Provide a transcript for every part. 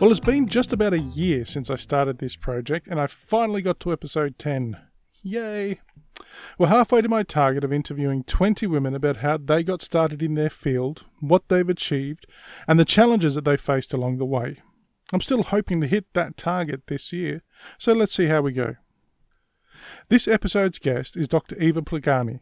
Well, it's been just about a year since I started this project, and I finally got to episode 10. Yay! We're halfway to my target of interviewing 20 women about how they got started in their field, what they've achieved, and the challenges that they faced along the way. I'm still hoping to hit that target this year, so let's see how we go. This episode's guest is Dr. Eva Plaganyi.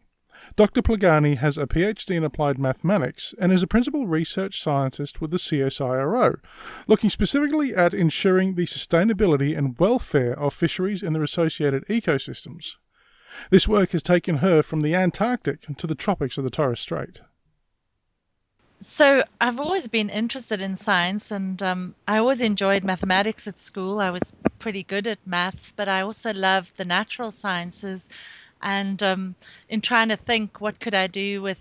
Dr. Plaganyi has a PhD in applied mathematics and is a principal research scientist with the CSIRO, looking specifically at ensuring the sustainability and welfare of fisheries and their associated ecosystems. This work has taken her from the Antarctic to the tropics of the Torres Strait. So I've always been interested in science, and I always enjoyed mathematics at school. I was pretty good at maths, but I also loved the natural sciences. And in trying to think what could I do with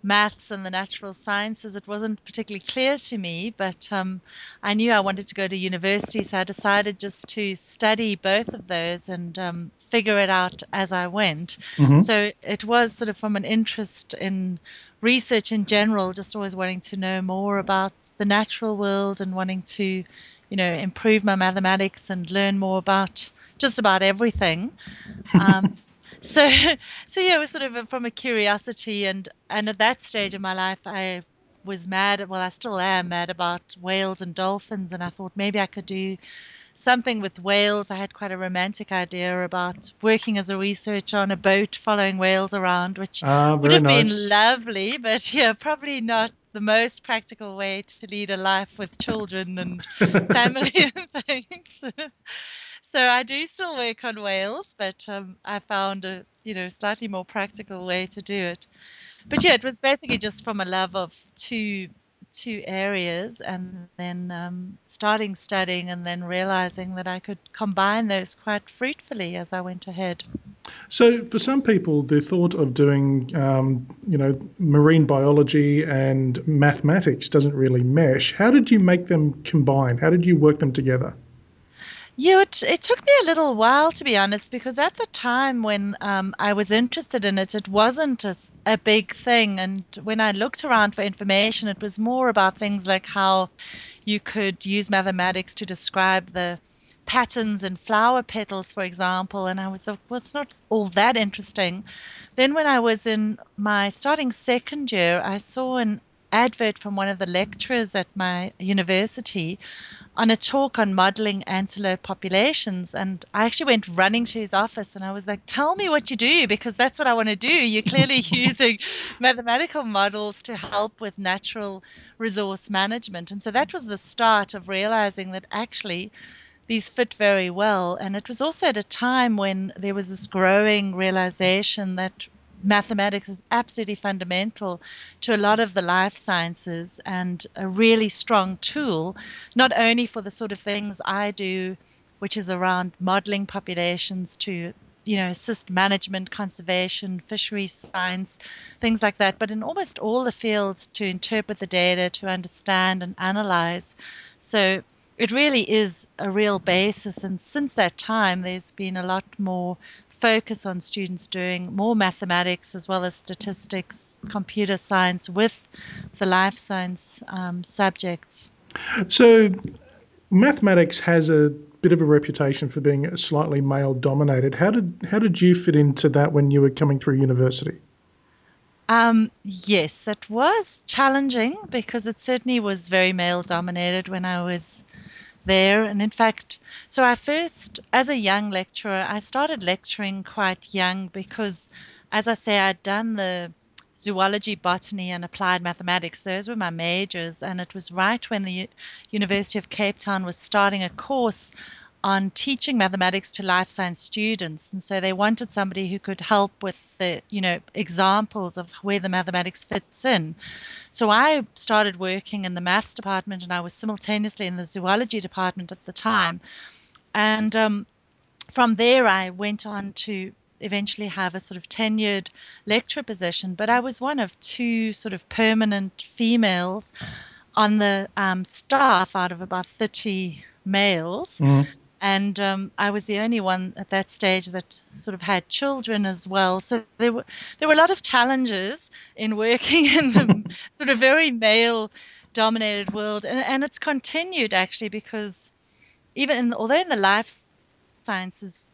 maths and the natural sciences, it wasn't particularly clear to me, but I knew I wanted to go to university, so I decided just to study both of those and figure it out as I went. Mm-hmm. So it was sort of from an interest in research in general, just always wanting to know more about the natural world and wanting to, improve my mathematics and learn more about just about everything. So yeah, it was sort of from a curiosity, and at that stage of my life, I was mad. Well, I still am mad about whales and dolphins, and I thought maybe I could do something with whales. I had quite a romantic idea about working as a researcher on a boat following whales around, which would have been lovely, but yeah, probably not the most practical way to lead a life with children and family and things. So I do still work on whales, but I found a slightly more practical way to do it. But yeah, it was basically just from a love of two areas, and then starting studying, and then realizing that I could combine those quite fruitfully as I went ahead. So for some people, the thought of doing, marine biology and mathematics doesn't really mesh. How did you make them combine? How did you work them together? Yeah, it took me a little while, to be honest, because at the time when I was interested in it, it wasn't a big thing. And when I looked around for information, it was more about things like how you could use mathematics to describe the patterns in flower petals, for example. And I was like, well, it's not all that interesting. Then when I was in my starting second year, I saw an advert from one of the lecturers at my university on a talk on modeling antelope populations, and I actually went running to his office and I was like, tell me what you do, because that's what I want to do. You're clearly using mathematical models to help with natural resource management. And so that was the start of realizing that actually these fit very well. And it was also at a time when there was this growing realization that mathematics is absolutely fundamental to a lot of the life sciences and a really strong tool, not only for the sort of things I do, which is around modeling populations to, assist management, conservation, fisheries science, things like that, but in almost all the fields to interpret the data, to understand and analyze. So it really is a real basis. And since that time, there's been a lot more focus on students doing more mathematics as well as statistics, computer science with the life science subjects. So mathematics has a bit of a reputation for being slightly male-dominated. How did you fit into that when you were coming through university? Yes, it was challenging because it certainly was very male-dominated when I was there. And in fact, so I first, as a young lecturer, I started lecturing quite young because, as I say, I'd done the zoology, botany, and applied mathematics. Those were my majors. And it was right when the University of Cape Town was starting a course on teaching mathematics to life science students. And so they wanted somebody who could help with the, examples of where the mathematics fits in. So I started working in the maths department, and I was simultaneously in the zoology department at the time. And from there, I went on to eventually have a sort of tenured lecturer position. But I was one of two sort of permanent females on the staff out of about 30 males. Mm. And I was the only one at that stage that sort of had children as well. So there were a lot of challenges in working in the sort of very male dominated world, and it's continued actually, because although in the life sciences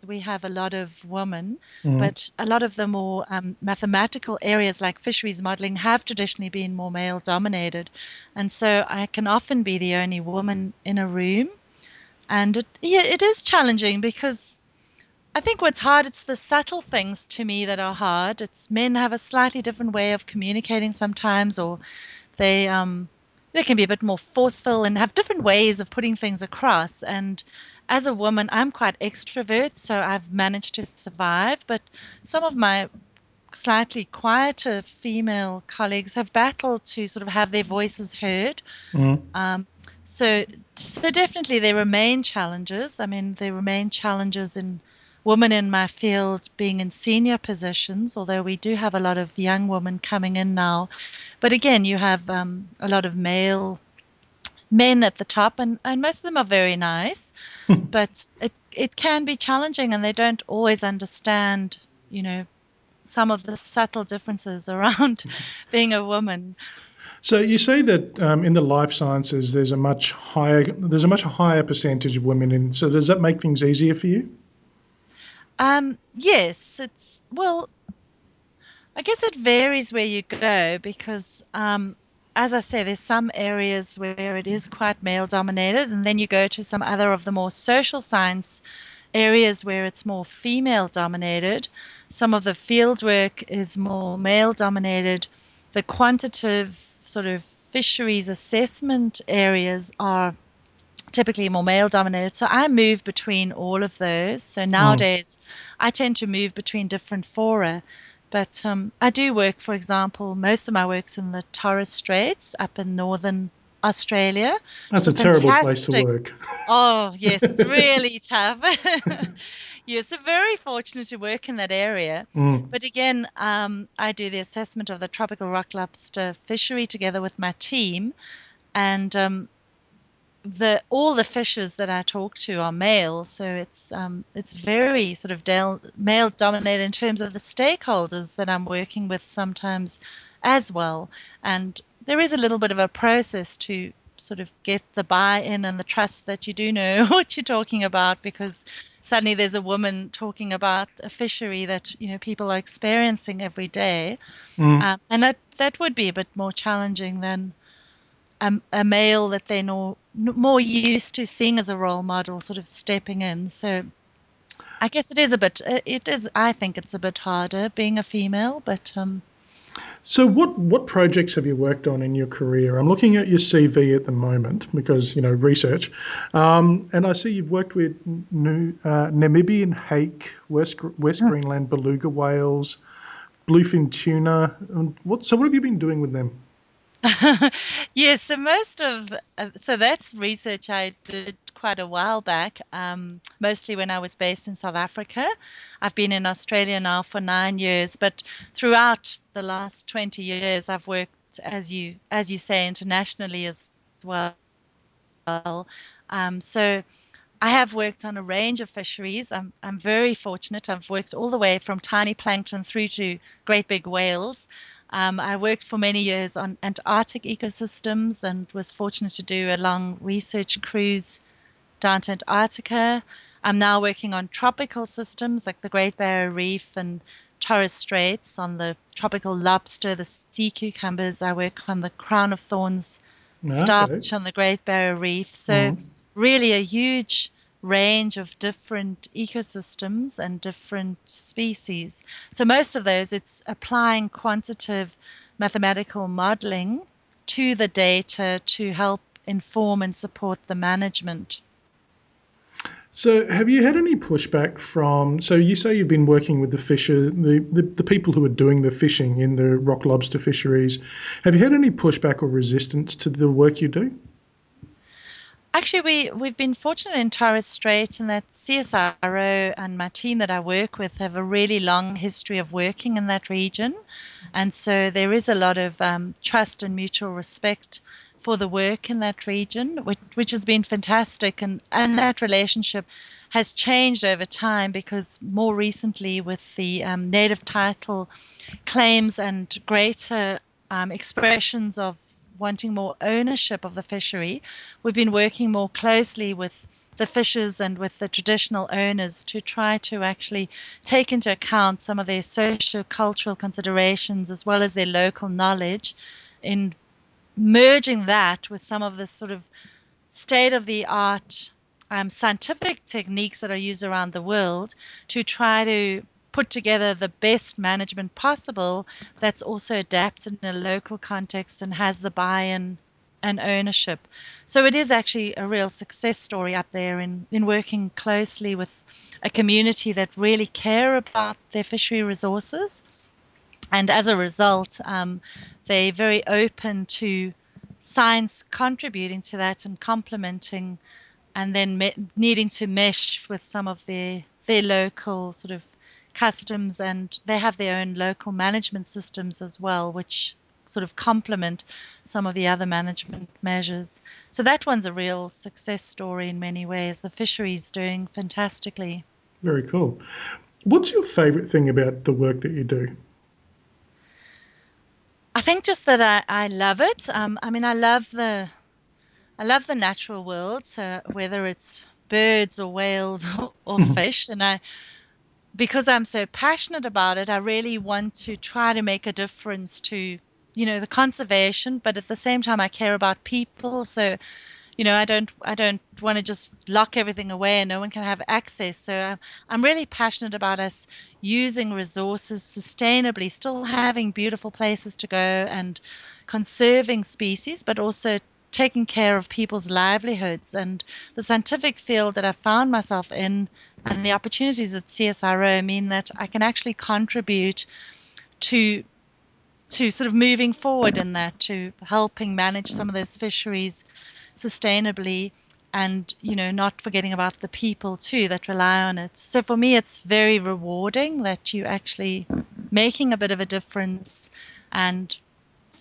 we have a lot of women, but a lot of the more mathematical areas like fisheries modeling have traditionally been more male dominated, and so I can often be the only woman in a room, and it is challenging, because I think what's hard, it's the subtle things to me that are hard. It's men have a slightly different way of communicating sometimes, or they can be a bit more forceful and have different ways of putting things across. And as a woman, I'm quite extrovert, so I've managed to survive. But some of my slightly quieter female colleagues have battled to sort of have their voices heard. Um, so, so definitely there remain challenges. I mean, there remain challenges in women in my field being in senior positions, although we do have a lot of young women coming in now. But again, you have a lot of men at the top, and most of them are very nice, but it can be challenging, and they don't always understand, some of the subtle differences around being a woman. So you say that in the life sciences there's a much higher percentage of women in. So does that make things easier for you? Yes, well, I guess it varies where you go, because as I say, there's some areas where it is quite male dominated, and then you go to some other of the more social science areas where it's more female dominated. Some of the field work is more male dominated. The quantitative sort of fisheries assessment areas are typically more male dominated. So I move between all of those. So nowadays I tend to move between different fora. But I do work, for example, most of my work's in the Torres Straits up in northern Australia. That's a terrible place to work. Oh, yes, it's really tough. Yes, I'm very fortunate to work in that area. But again, I do the assessment of the tropical rock lobster fishery together with my team. And all the fishes that I talk to are male, so it's very sort of male dominated in terms of the stakeholders that I'm working with sometimes as well. And there is a little bit of a process to sort of get the buy-in and the trust that you do know what you're talking about, because suddenly there's a woman talking about a fishery that people are experiencing every day, and that would be a bit more challenging than a male that they're more used to seeing as a role model sort of stepping in. So I guess I think it's a bit harder being a female, but So what projects have you worked on in your career? I'm looking at your CV at the moment because, research, and I see you've worked with Namibian hake, West Greenland beluga whales, bluefin tuna. What have you been doing with them? yes, so that's research I did quite a while back, mostly when I was based in South Africa. I've been in Australia now for 9 years, but throughout the last 20 years, I've worked, as you say, internationally as well. So I have worked on a range of fisheries. I'm very fortunate. I've worked all the way from tiny plankton through to great big whales. I worked for many years on Antarctic ecosystems and was fortunate to do a long research cruise down to Antarctica. I'm now working on tropical systems like the Great Barrier Reef and Torres Straits, on the tropical lobster, the sea cucumbers. I work on the crown of thorns starfish on the Great Barrier Reef. So really a huge range of different ecosystems and different species. So most of those, it's applying quantitative mathematical modeling to the data to help inform and support the management. So have you had any pushback from, so you say you've been working with the people who are doing the fishing in the rock lobster fisheries. Have you had any pushback or resistance to the work you do? Actually, we've been fortunate in Torres Strait in that CSIRO and my team that I work with have a really long history of working in that region. And so there is a lot of trust and mutual respect for the work in that region, which has been fantastic. And that relationship has changed over time, because more recently with the native title claims and greater expressions of wanting more ownership of the fishery, we've been working more closely with the fishers and with the traditional owners to try to actually take into account some of their socio-cultural considerations as well as their local knowledge, in merging that with some of the sort of state-of-the-art scientific techniques that are used around the world to try to put together the best management possible that's also adapted in a local context and has the buy-in and ownership. So it is actually a real success story up there in working closely with a community that really care about their fishery resources. And as a result, they're very open to science contributing to that and complementing, and then needing to mesh with some of their local sort of customs, and they have their own local management systems as well, which sort of complement some of the other management measures. So that one's a real success story in many ways. The fishery's doing fantastically. Very cool. What's your favourite thing about the work that you do? I think just that I love it. I mean, I love the natural world, so whether it's birds or whales or fish, and because I'm so passionate about it, I really want to try to make a difference to, the conservation, but at the same time, I care about people. So, I don't want to just lock everything away and no one can have access. So I'm really passionate about us using resources sustainably, still having beautiful places to go and conserving species, but also taking care of people's livelihoods. And the scientific field that I found myself in and the opportunities at CSIRO mean that I can actually contribute to sort of moving forward in that, to helping manage some of those fisheries sustainably, and not forgetting about the people too that rely on it. So for me, it's very rewarding that you actually making a bit of a difference, and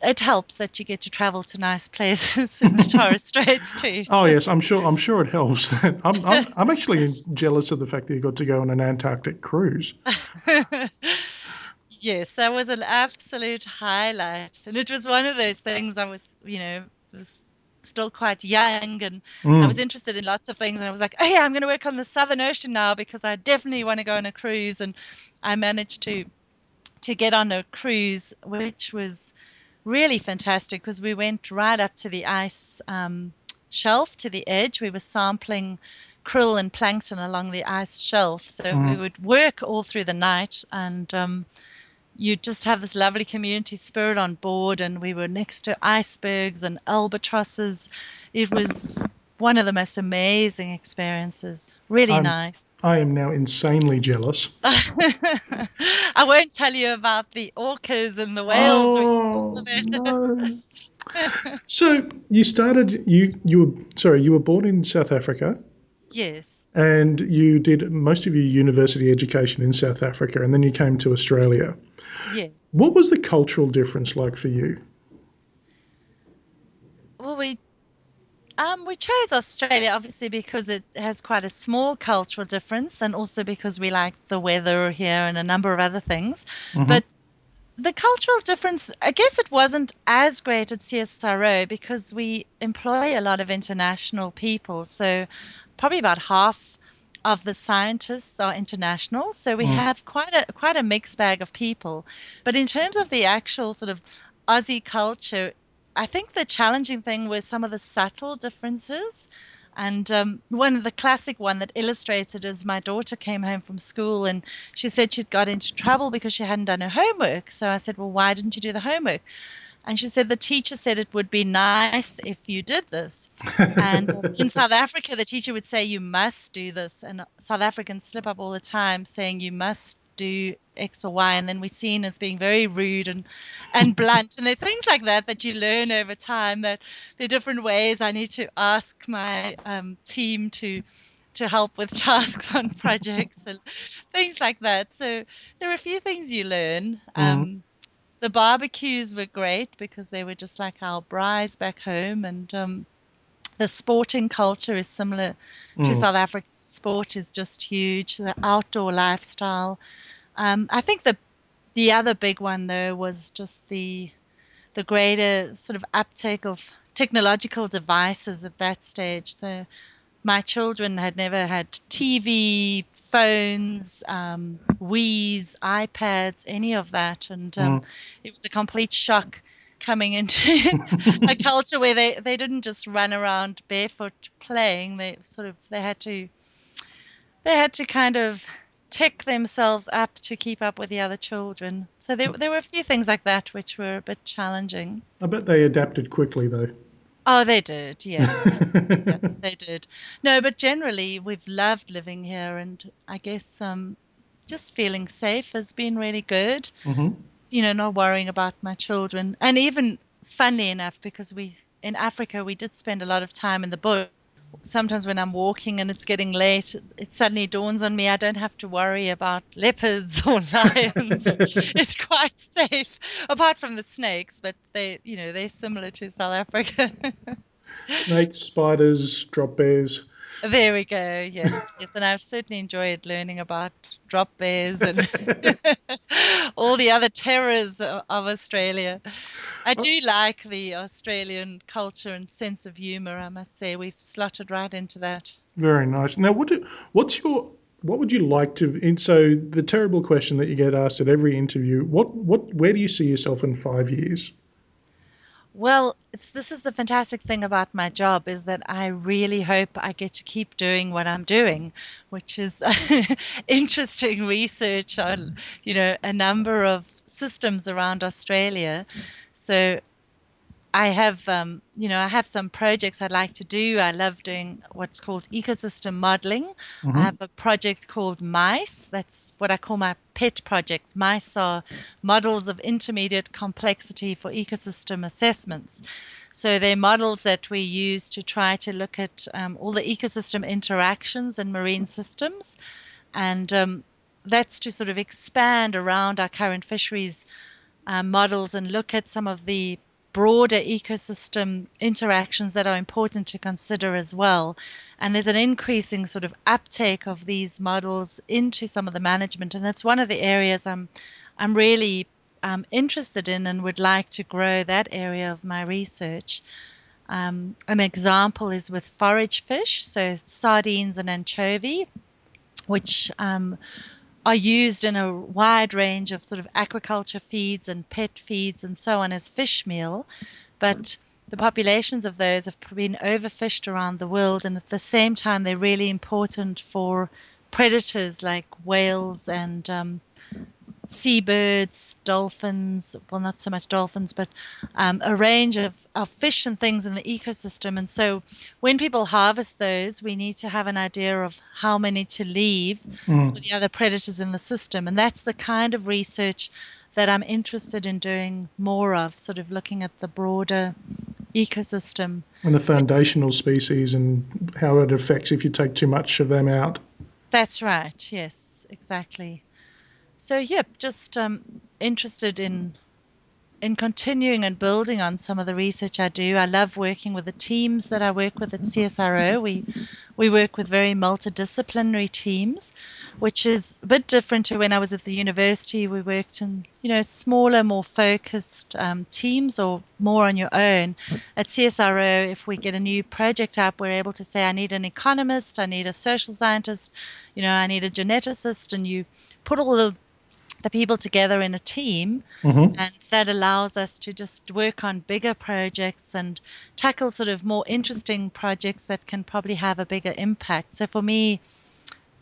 it helps that you get to travel to nice places in the Torres Straits too. Oh yes, I'm sure it helps. I'm actually jealous of the fact that you got to go on an Antarctic cruise. Yes, that was an absolute highlight, and it was one of those things. I was still quite young, and I was interested in lots of things, and I was like, oh yeah, I'm going to work on the Southern Ocean now because I definitely want to go on a cruise. And I managed to get on a cruise, which was really fantastic because we went right up to the ice shelf, to the edge. We were sampling krill and plankton along the ice shelf. So we would work all through the night, and you just have this lovely community spirit on board, and we were next to icebergs and albatrosses. It was one of the most amazing experiences. Really nice. I am now insanely jealous. I won't tell you about the orcas and the whales. Oh, no. So you were born in South Africa. Yes. And you did most of your university education in South Africa, and then you came to Australia. Yes. What was the cultural difference like for you? Well, we chose Australia obviously because it has quite a small cultural difference, and also because we like the weather here and a number of other things. But the cultural difference, I guess it wasn't as great at CSIRO because we employ a lot of international people. So probably about half of the scientists are international. So we have quite a mixed bag of people. But in terms of the actual sort of Aussie culture, I think the challenging thing was some of the subtle differences. And one of the classic one that illustrates it is my daughter came home from school and she said she'd got into trouble because she hadn't done her homework. So I said, well, why didn't you do the homework? And she said the teacher said it would be nice if you did this. And in South Africa, the teacher would say you must do this. And South Africans slip up all the time saying you must do X or Y, and then we're seen as being very rude and blunt. And there are things like that you learn over time, that there are different ways I need to ask my team to help with tasks on projects and things like that. So there are a few things you learn. The barbecues were great because they were just like our braais back home, and the sporting culture is similar to South Africa. Sport is just huge. The outdoor lifestyle. I think the other big one though was just the the greater sort of uptake of technological devices at that stage. So my children had never had TV, phones, Wii's, iPads, any of that. And it was a complete shock coming into a culture where they didn't just run around barefoot playing. They had to kind of tech themselves up to keep up with the other children. So there were a few things like that which were a bit challenging. I bet they adapted quickly, though. Oh, they did, yes. Yes, they did. No, but generally we've loved living here, and I guess just feeling safe has been really good. Not worrying about my children. And even funnily enough, because in Africa we did spend a lot of time in the bush. Sometimes when I'm walking and it's getting late, it suddenly dawns on me I don't have to worry about leopards or lions. It's quite safe, apart from the snakes, but they're similar to South Africa. Snakes, spiders, drop bears. There we go. Yes, and I've certainly enjoyed learning about drop bears and all the other terrors of Australia. I do like the Australian culture and sense of humour, I must say. We've slotted right into that. Very nice. Now, what would you like to? So the terrible question that you get asked at every interview: where do you see yourself in 5 years? Well, this is the fantastic thing about my job, is that I really hope I get to keep doing what I'm doing, which is interesting research on, a number of systems around Australia. So I have, I have some projects I'd like to do. I love doing what's called ecosystem modeling. I have a project called MICE. That's what I call my pet project. MICE are models of intermediate complexity for ecosystem assessments. So they're models that we use to try to look at all the ecosystem interactions in marine systems. And that's to sort of expand around our current fisheries models and look at some of the broader ecosystem interactions that are important to consider as well. And there's an increasing sort of uptake of these models into some of the management, and that's one of the areas I'm really interested in and would like to grow that area of my research. An example is with forage fish, so sardines and anchovy, which are used in a wide range of sort of aquaculture feeds and pet feeds and so on as fish meal, but the populations of those have been overfished around the world, and at the same time they're really important for predators like whales and seabirds, dolphins, well, not so much dolphins, but a range of fish and things in the ecosystem. And so when people harvest those, we need to have an idea of how many to leave for the other predators in the system. And that's the kind of research that I'm interested in doing more of, sort of looking at the broader ecosystem. And the foundational species and how it affects if you take too much of them out. That's right. Yes, exactly. So, just interested in continuing and building on some of the research I do. I love working with the teams that I work with at CSIRO. We work with very multidisciplinary teams, which is a bit different to when I was at the university. We worked in, smaller, more focused teams or more on your own. At CSIRO, if we get a new project up, we're able to say, I need an economist, I need a social scientist, I need a geneticist, and you put all the people together in a team, and that allows us to just work on bigger projects and tackle sort of more interesting projects that can probably have a bigger impact. So for me,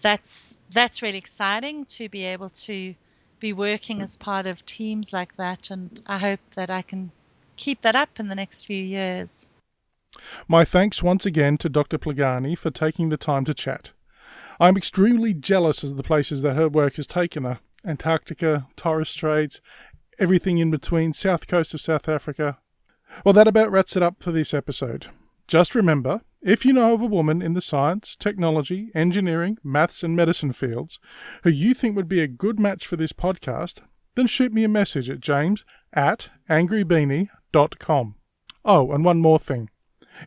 that's really exciting to be able to be working as part of teams like that, and I hope that I can keep that up in the next few years. My thanks once again to Dr. Plaganyi for taking the time to chat. I'm extremely jealous of the places that her work has taken her. Antarctica, Torres Straits, everything in between, south coast of South Africa. Well, that about wraps it up for this episode. Just remember, if you know of a woman in the science, technology, engineering, maths and medicine fields who you think would be a good match for this podcast, then shoot me a message at james@angrybeanie.com. Oh, and one more thing.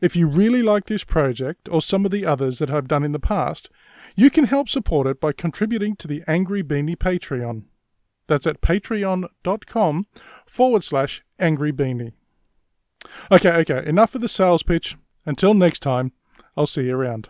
If you really like this project or some of the others that I've done in the past, you can help support it by contributing to the Angry Beanie Patreon. That's at patreon.com/angrybeanie. Okay, enough of the sales pitch. Until next time, I'll see you around.